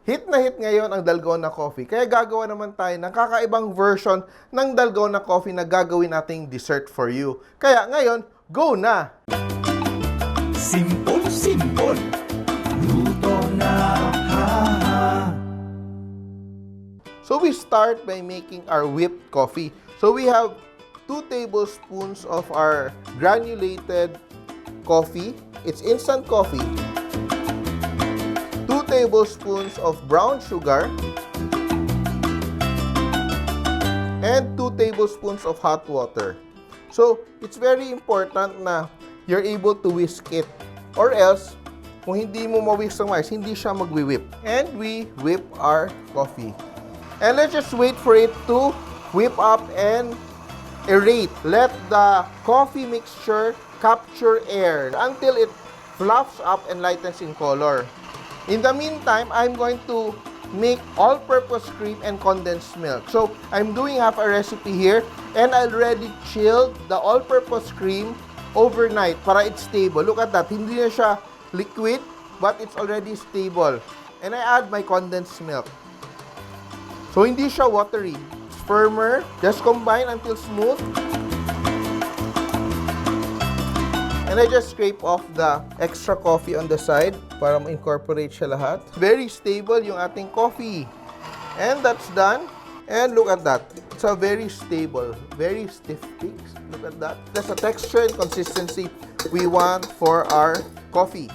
Hit na hit ngayon ang Dalgona coffee. Kaya gagawa naman tayo ng kakaibang version ng Dalgona coffee na gagawin nating dessert for you. Kaya ngayon, go na! Simpol, simpol. Luto na, ha, ha. So we start by making our whipped coffee. So we have 2 tablespoons of our granulated coffee. It's instant coffee. 2 tablespoons of brown sugar. And 2 tablespoons of hot water. So it's very important na you're able to whisk it. Or else, kung hindi mo ma-whisk ang mais, hindi siya magwi-whip. And we whip our coffee. And let's just wait for it to whip up and aerate. Let the coffee mixture capture air until it fluffs up and lightens in color. In the meantime, I'm going to make all-purpose cream and condensed milk. So, I'm doing half a recipe here, and I already chilled the all-purpose cream overnight para it's stable. Look at that. Hindi na siya liquid, but it's already stable. And I add my condensed milk. So, hindi siya watery. It's firmer. Just combine until smooth. And I just scrape off the extra coffee on the side para ma-incorporate siya lahat. Very stable yung ating coffee. And that's done. And look at that. It's a very stable, very stiff peaks. Look at that. That's the texture and consistency we want for our coffee.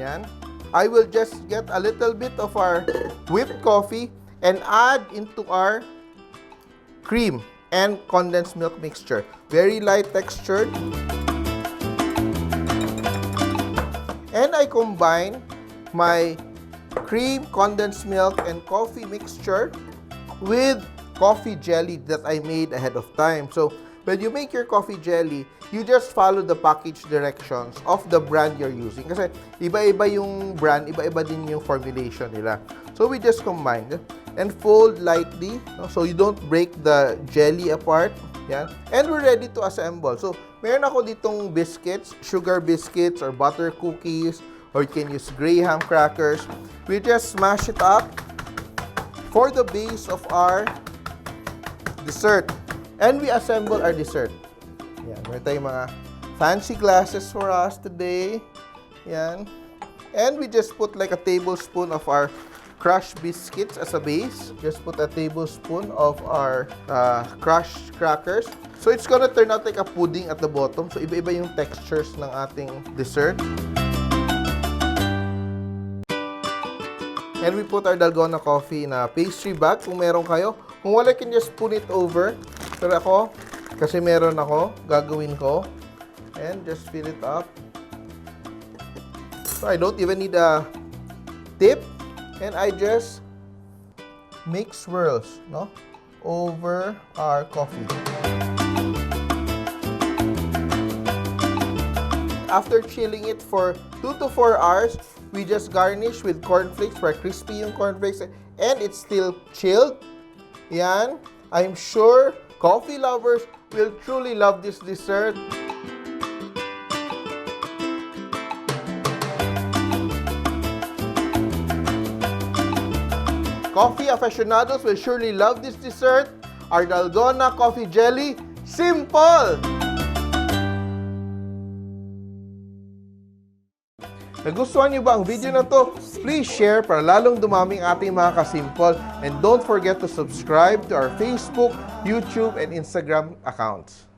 Yan. I will just get a little bit of our whipped coffee and add into our cream and condensed milk mixture. Very light textured. And I combine my cream, condensed milk, and coffee mixture with coffee jelly that I made ahead of time. So, when you make your coffee jelly, you just follow the package directions of the brand you're using. Kasi iba-iba yung brand, iba-iba din yung formulation nila. So, we just combine and fold lightly, no? So you don't break the jelly apart. Yan. And we're ready to assemble. So, meron ako ditong biscuits, sugar biscuits or butter cookies, or you can use graham crackers. We just smash it up for the base of our dessert. And we assemble our dessert. Yan. Meron tayong mga fancy glasses for us today. Yan. And we just put like a tablespoon of our crushed biscuits as a base. Just put a tablespoon of our crushed crackers. So it's gonna turn out like a pudding at the bottom. So iba-iba yung textures ng ating dessert. And we put our Dalgona coffee in a pastry bag kung meron kayo. Kung wala, can just spoon it over. Pero ako, kasi meron ako, gagawin ko. And just fill it up. So I don't even need a tip. And I just make swirls, no, over our coffee. After chilling it for 2 to 4 hours, we just garnish with cornflakes para crispy yung cornflakes. And it's still chilled. Yan. I'm sure coffee lovers will truly love this dessert. Coffee aficionados will surely love this dessert. Our Dalgona coffee jelly, Simpol! Nagustuhan niyo ba ang video na to? Please share para lalong dumami ang ating mga kasimpol. And don't forget to subscribe to our Facebook, YouTube, and Instagram accounts.